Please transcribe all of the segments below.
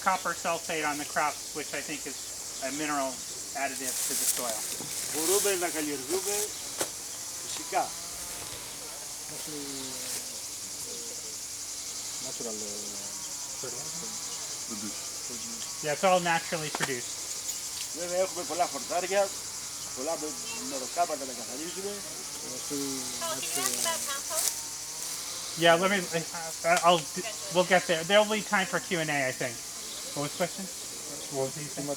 copper sulfate on the crops, which I think is a mineral additive to the soil. Μπορούμε να καλλιεργούμε φυσικά. Natural Yeah, it's all naturally produced. Βέβαια έχουμε πολλά χορτάρια, πολλά μεροκάματα να καθαρίζουμε. Yeah, we'll get there. There'll be time for Q&A, I think. What was the question? What was he saying?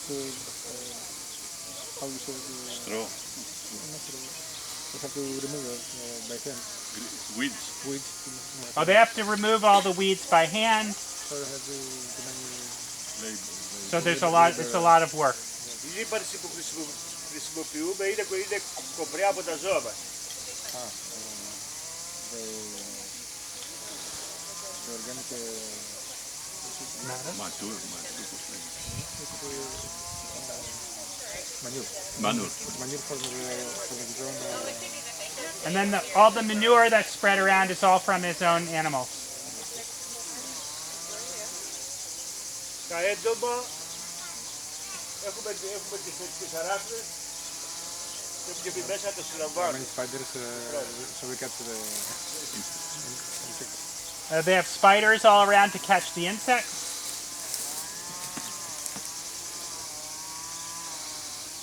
How you say Straw. you have to remove it by hand. Weeds. Weeds. Oh, they have to remove all the weeds by hand. So you have to So it's a lot of work. Η λίπαρση που χρησιμοποιούμε είναι κοπριά από τα ζώα μας. The organic Manure. manure for the zone. And then all the manure that's spread around is all from his own animals. Τα έντομα έχουμε τις αράχνες και επί μέσα το συλλαμβάνουμε. Many spiders, so we catch the insects. They have spiders all around to catch the insects.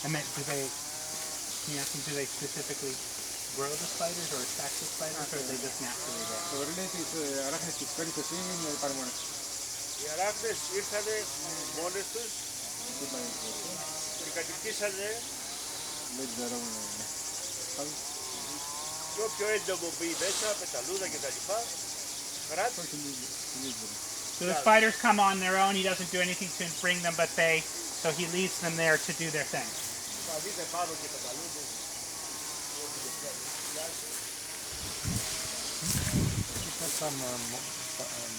And then do they specifically grow the spiders or attract the spiders, or are they just naturally there? Το ρίλε της αράχνης της περίπτωση είναι πάρα μόνες. Οι αράχνες ήρθανε μόνες τους και κατοικήσανε και όποιο έντομο μπει μέσα, πεταλούδα και τα λοιπά, κράτος. So the spiders come on their own. He doesn't do anything to bring them, but so he leaves them there to do their thing. Θα δείτε πάνω και πεταλούδες. Some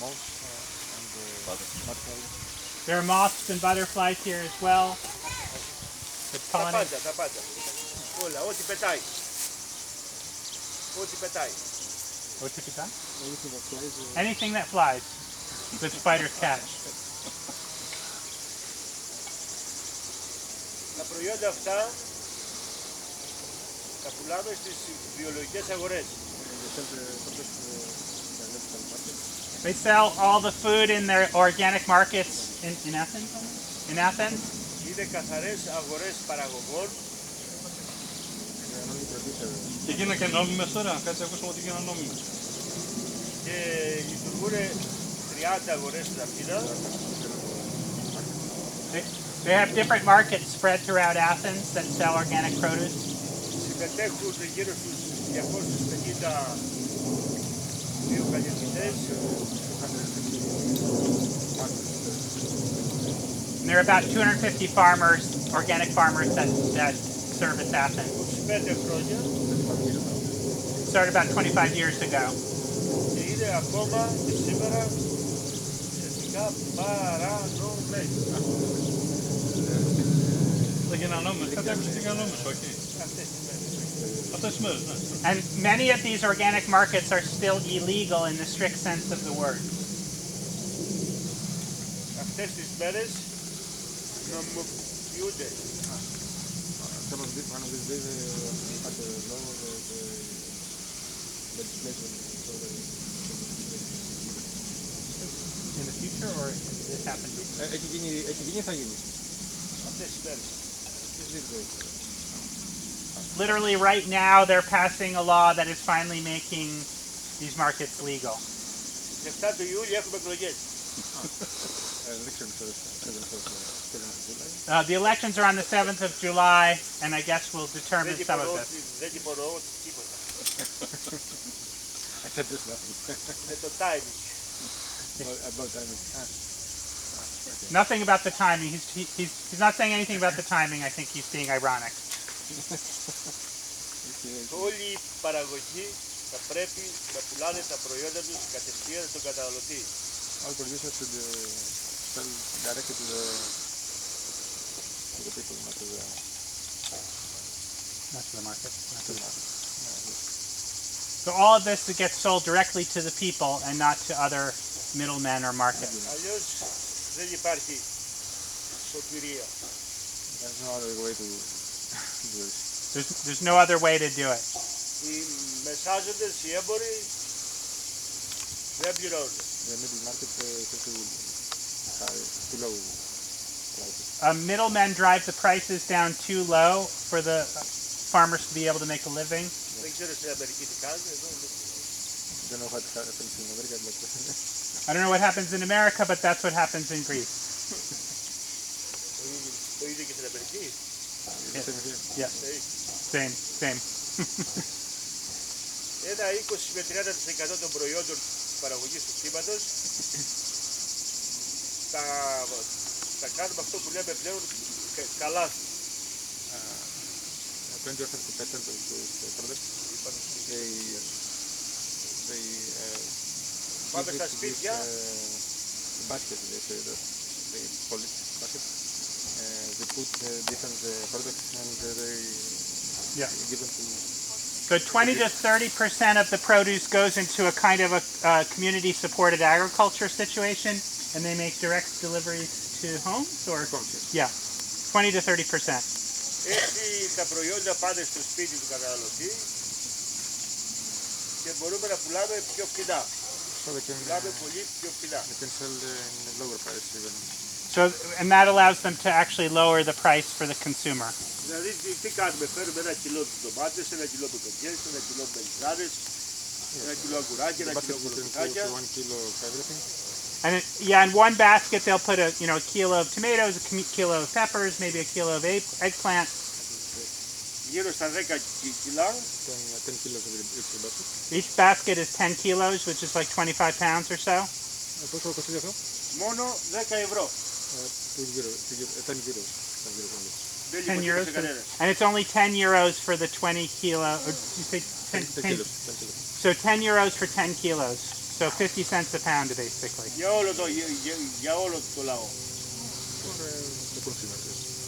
moths and butterflies. There are moths and butterflies here as well. Τα πάντα. Όλα, ό,τι πετάει. Ό,τι πετάει. Anything that flies, the spiders catch. Τα προϊόντα αυτά τα πουλάμε στις βιολογικές αγορές. They sell all the food in their organic markets in Athens. In Athens. Είναι καθαρές αγορές παραγωγών. Και γίνανε και νόμιμες τώρα, κάτσε ακούσαμε ότι γίνανε νόμιμες. Και λειτουργούν 30 αγορές στην Αθήνα. They have different markets spread throughout Athens that sell organic produce. Συμμετέχουν γύρω στους 250 βιοκαλλιεργητές. And there are about 250 farmers, organic farmers that service Athens. 25 χρόνια. It started about 25 years ago. Και είναι ακόμα και σήμερα ουσιαστικά παράνομες. Θα γίνανε νόμιμες, κατέβησαν και γίνανε νόμιμες, όχι. Αυτές τις μέρες, ναι. And many of these organic markets are still illegal in the strict sense of the word. Αυτές τις μέρες νομιμοποιούνται. One of these days, at the law, the legislation. In the future, or this happened recently? Έχει γίνει, θα γίνει. Αυτές τις μέρες. Literally right now they're passing a law that is finally making these markets legal. 7 του Ιούλιου έχουμε εκλογές. The elections are on the 7th of July, and I guess we'll determine some of this. Δεν υπονοώ τίποτα. Με το timing. Nothing about the timing. He's not saying anything about the timing. I think he's being ironic. Όλη η παραγωγή θα πρέπει να πουλάνε τα προϊόντα τους κατευθείαν στον καταναλωτή. All producers should sell directly to the people, not to the market. So all of this gets sold directly to the people and not to other middlemen or markets. Αλλιώς Δεν υπάρχει σωτηρία. There's no other way to do this. There's no other way to do it. Οι μεσάζοντες, οι έμποροι δεν πληρώνουν. The middle market has to too low prices. Middlemen drive the prices down too low for the farmers to be able to make a living. Δεν ξέρω στην Αμερική τι κάνουν εδώ. Don't know what happens in America, but I don't know what happens in America, but that's what happens in Greece. Το ίδιο και στην Αμερική. Yeah, same. Ένα 20 με 30% των προϊόντων παραγωγής του κτήματος θα κάνουμε αυτό που λέμε πλέον καλάθι. 20 or 30% of the products, they Πάμε στα σπίτια. Basket, they call it basket. They put different products and they give them to. So 20 to 30% of the produce goes into a kind of a community-supported agriculture situation, and they make direct deliveries to homes, or yeah, 20 to 30%. Έτσι τα προϊόντα πάνε στο σπίτι του καταναλωτή και μπορούμε να πουλάμε πιο φθηνά. Πουλάμε πολύ πιο φθηνά. They can sell in lower price even. So, and that allows them to actually lower the price for the consumer. Δηλαδή τι κάνουμε, φέρουμε ένα κιλό ντομάτες, ένα κιλό πικοτιές, ένα κιλό μελισσάρες, ένα κιλό αγκουράκια, ένα κιλό κολοκυθάκια. 1 kilo of everything. And in one basket they'll put a kilo of tomatoes, a kilo of peppers, maybe a kilo of eggplant. Γύρω στα 10 κιλά. 10 kilos of each basket. Each basket is 10 kilos, which is like 25 pounds or so. Πόσο κοστίζει αυτό? Μόνο 10 ευρώ. 10 euros. 10 euros, and it's only 10 euros for the 20 kilo. Or you say 10 kilos. So 10 euros for 10 kilos. So 50 cents a pound, basically. Για όλο το λαό.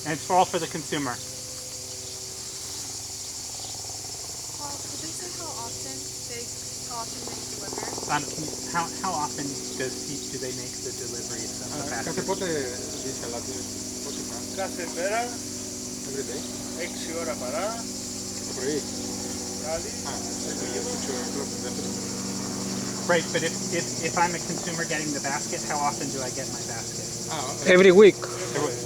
And it's all for the consumer. Paul, could they say how often they deliver? How often do they make the deliveries of the Κάθε basket? πότε δεις καλάθι? Πόση φορά? Κάθε μέρα, Every day? 6 ώρα παρά, Το πρωί? βράδυ. 6 o'clock in the afternoon. Right, but if I'm a consumer getting the basket, how often do I get my basket? Every week.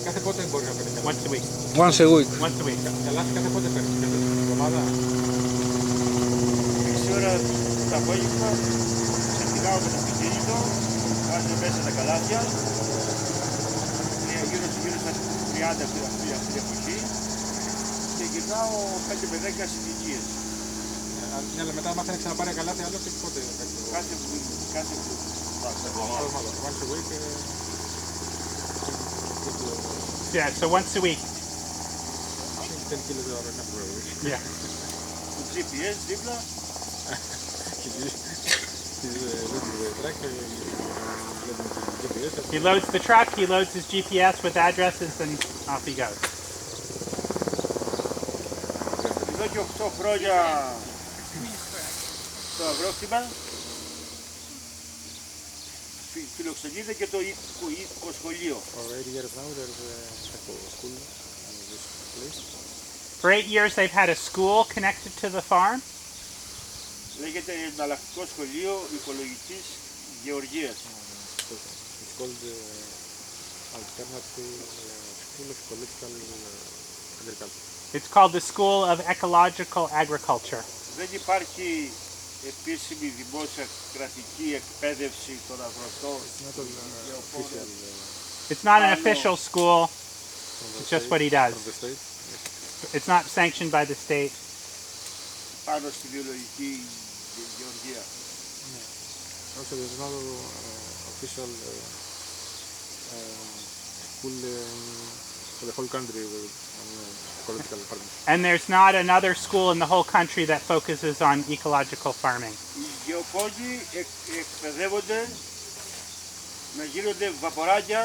Κάθε πότε μπορεί να παίρνει καλάθι? Once a week. Once a week. Once a week. Καλάθι κάθε πότε παίρνει? Κάθε εβδομάδα? 6 ώρα το απόγευμα, ξεκινάω με το αυτοκίνητο, βάζω μέσα τα καλάθια, γύρω στα 30 αυτή την εποχή και γυρνάω 5 με 10 συνοικίες. Ναι, αλλά μετά μάθανε ξαναπάρει καλάθι άλλο και πότε? Κάθε εβδομάδα. Once a week. Yeah, so once a week. 10 kilos are enough for a week. Yeah. Το GPS δίπλα. He loads the truck, he loads his GPS with addresses, and off he goes. Εδώ και 8 χρόνια το αγρόκτημα φιλοξενείται και το Οικοσχολείο. For 8 years now there's a school in this place. For 8 years they've had a school connected to the farm. Λέγεται Εναλλακτικό Σχολείο Οικολογικής Γεωργίας. It's called Alternative School of Ecological Agriculture. It's called the School of Ecological Agriculture. Δεν υπάρχει επίσημη δημόσια κρατική εκπαίδευση των αγροτών. It's not an official school, it's just what he does. From the state. It's not sanctioned by the state. Πάνω στη βιολογική γεωργία. Also there's no official school for the whole country on ecological farming. And there's not another school in the whole country that focuses on ecological farming. Οι γεωπόνοι εκπαιδεύονται να γίνονται βαποράκια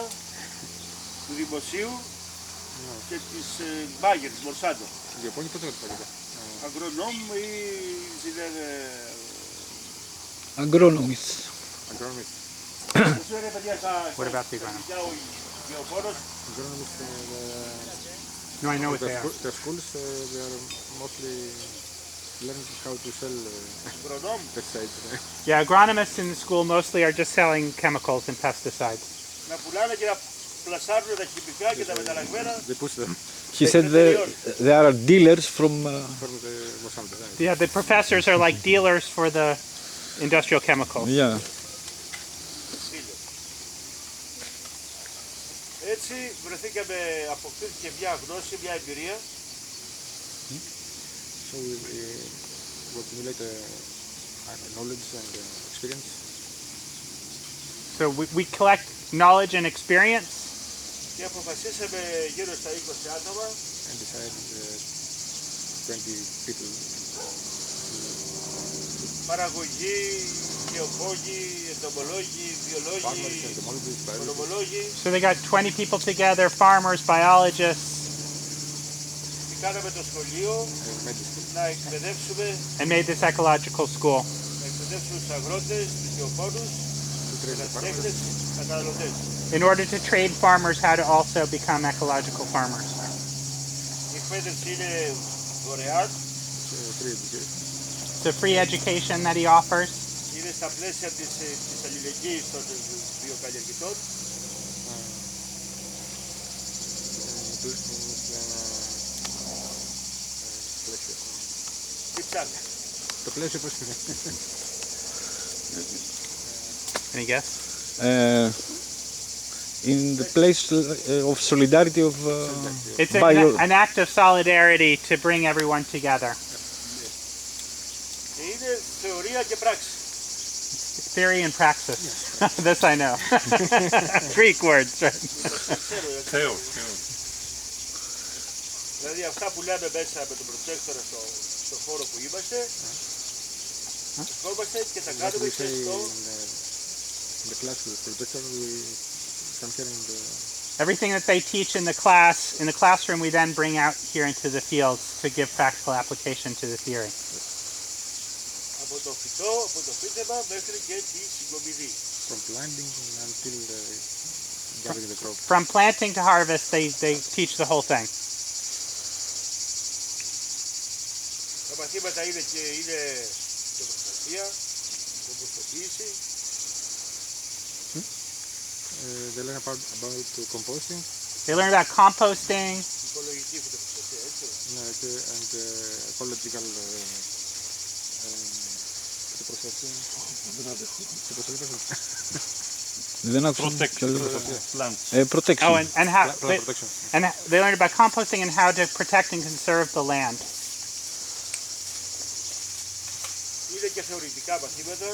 του δημοσίου και της μπάγκερ, της Μορσάντο. Οι γεωπόνοι πότε λέγονται? Αγρονόμ ή Agronomists. Agronomists. What about the agronomy? No, I know what they are. The schools, they are mostly learning how to sell pesticides. Yeah, agronomists in the school mostly are just selling chemicals and pesticides. Να πουλάνε και να πλασάρουν τα χημικά και τα μεταλλαγμένα. They push them He said there are dealers from. from the Monsanto. Yeah, the professors are like dealers for the industrial chemicals. Yeah. Έτσι βρεθήκαμε, αποκτήθηκε μια γνώση, μια εμπειρία. So we accumulate knowledge and experience. So we collect knowledge and experience. Και αποφασίσαμε γύρω στα 20 άτομα. And decided 20 people. Παραγωγή, γεωργοί, εντομολόγοι, βιολόγοι, οικονομολόγοι. So they got 20 people together, farmers, biologists. Και κάναμε το σχολείο να εκπαιδεύσουμε. And made this ecological school. Να εκπαιδεύσουμε τους αγρότες, τους γεωφόρους, τους καλλιτέχνες, τους καταναλωτές. In order to train farmers how to also become ecological farmers. Η εκπαίδευση είναι δωρεάν. It's a free education that he offers. Είναι στα πλαίσια της αλληλεγγύης των βιοκαλλιεργητών. Τι ψάχνει? Το πλαίσιο πώς είναι? Any guess? In the place of solidarity of. It's an act of solidarity to bring everyone together. Και είναι θεωρία και πράξη. Theory and praxis. This I know. Greek words, right? Θεό. Δηλαδή αυτά που λέμε μέσα με τον προτέκτορα στο χώρο που είμαστε, βρισκόμαστε και τα κάνουμε και στο... The class with the protector, we come here and Everything that they teach in the classroom, we then bring out here into the fields to give practical application to the theory. Από το φυτό, από το φύτεμα μέχρι και τη συγκομιδή. from planting until gathering the crop. From planting to harvest, they teach the whole thing. Τα μαθήματα είναι και τοποθεσία, κομποστοποίηση. They learn about composting. They learn about composting. Οικολογική φυτοπροστασία, έτσι. And ecological protection. Oh, and how they learn about composting and how to protect and conserve the land. Είναι και θεωρητικά μαθήματα.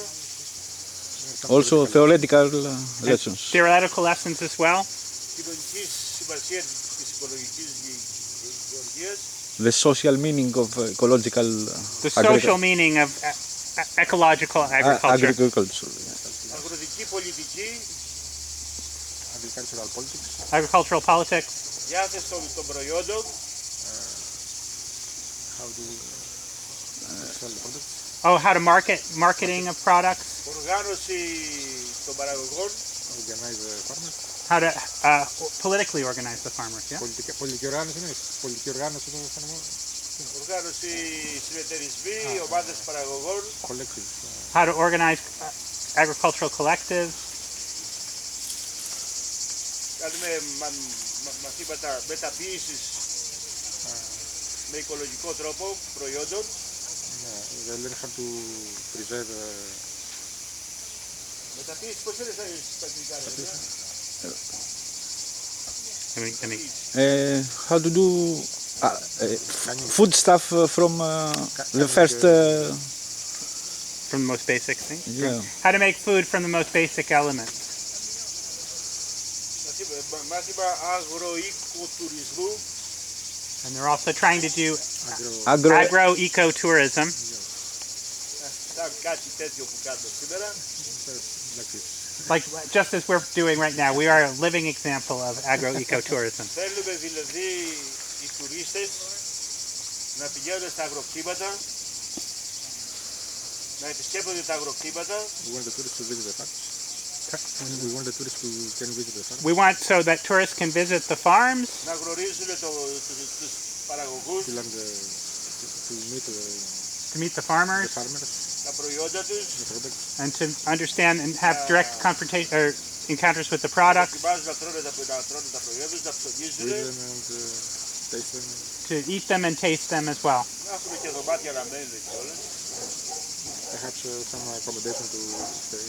Also theoretical lessons. Theoretical lessons as well. Κοινωνική σημασία της οικολογικής γεωργίας. The social meaning of ecological. The social meaning of ecological agriculture. Αγροτική πολιτική. Agricultural politics. Agricultural politics. Διάθεση των προϊόντων. How to sell the products. Oh, how to marketing of products. Οργάνωση των παραγωγών. Organize the farmers. How to politically organize the farmers. Yeah. Πολιτική οργάνωση είναι. Πολιτική οργάνωση είναι. Οργάνωση συνεταιρισμοί, ομάδες παραγωγών. Collectives. How to organize agricultural collectives. Κάνουμε μαθήματα μεταποίησης με οικολογικό τρόπο προϊόντων. They learn how to preserve. Μεταποίηση, πώς είναι στα αγγλικά, How to do food stuff from the first. From the most basic things. Yeah. How to make food from the most basic elements. Μάθημα αγροοικοτουρισμού. And they're also trying to do agro-ecotourism. Σαν κάτι τέτοιο που κάνουμε σήμερα. Like just as we're doing right now, we are a living example of agro-ecotourism. Θέλουμε δηλαδή οι τουρίστες να πηγαίνουν στα αγροκτήματα, να επισκέπτονται τα αγροκτήματα, We want the tourists who can visit the farm. We want so that tourists can visit the farms, να γνωρίζουν τους παραγωγούς, To learn to meet to meet the farmers, the farmers, τα προϊόντα τους, the products, and to understand and have direct confrontation or encounters with the products, δοκιμάζουν να τρώνε τα προϊόντα τους, να ψωνίζουν, read them and taste them. to eat them and taste them as well. να έχουν και δωμάτια να μένουν κιόλας. Perhaps some accommodation to stay.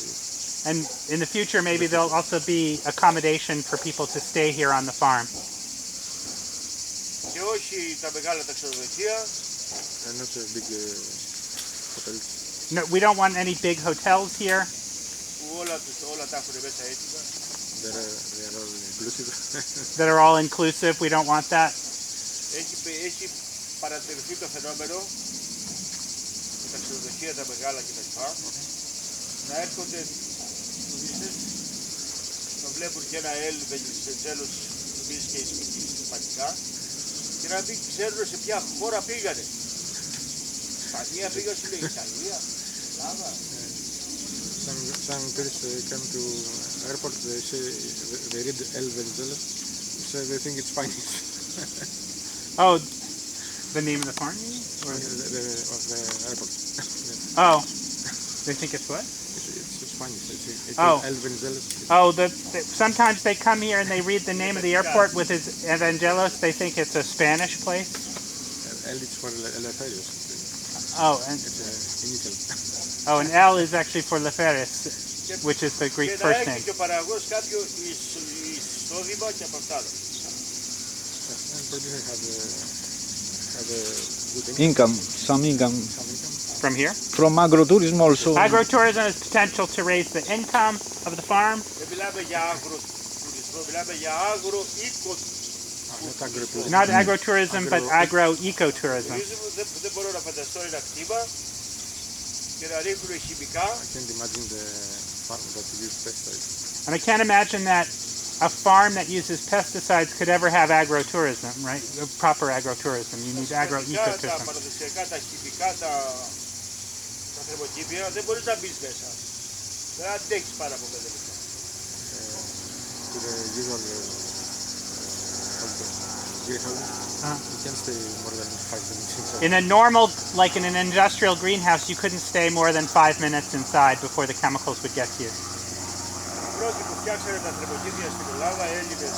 And in the future, maybe there'll also be accommodation for people to stay here on the farm. Και όχι τα μεγάλα τα ξενοδοχεία, And not big hotels. No, we don't want any big hotels here. που όλα τα έχουν μέσα έτοιμα. They are all inclusive. That are all inclusive. We don't want that. Έχει παρατηρηθεί το φαινόμενο με τα ξενοδοχεία τα μεγάλα κτλ. Να έρχονται τουρίστες, να βλέπουν και ένα βενζέλος εμείς και ισπανικά και να μην ξέρουν σε ποια χώρα πήγανε. Ισπανία πήγαν, σου λέει Ιταλία, Ελλάδα. Some tourists come to airport. They say they read El Venezuela, so they think it's Spanish. Oh, the name of the farm? Or Of the airport. oh, they think it's what? It's Spanish. It's Oh. El Venezuela. Oh, sometimes they come here and they read the name of the airport with his evangelos. They think it's a Spanish place. El is for Eleftherios. Oh, and Initial. oh, and L is actually for Leferis, which is the Greek Και να first έχει name. και ο παραγωγός κάποιο εισόδημα και από αυτά. And producers have a good Income, some income. From here? From agrotourism also. Agrotourism has potential to raise the income of the farm. Δεν μιλάμε για αγροτουρισμό, μιλάμε για αγρο-οικοτουρισμό. Not agrotourism. Not agrotourism, but agro-ecotourism. Δεν μπορώ να φανταστώ ένα κτήμα και να ρίχνουν χημικά. I can't imagine the farm that use pesticides. And I can't imagine that a farm that uses pesticides could ever have agrotourism, right? Proper agrotourism. You need Τα agro-ecotourism. παραδοσιακά, τα χημικά, τα θερμοκήπια, δεν μπορείς να μπεις μέσα. Δεν αντέχεις πάρα από 5 λεπτά. To the usual greenhouse, you can stay more than 5 minutes inside. In a normal, like in an industrial greenhouse, you couldn't stay more than 5 minutes inside before the chemicals would get to you. Οι πρώτοι που φτιάξανε τα θερμοκήπια στην Ελλάδα, Έλληνες,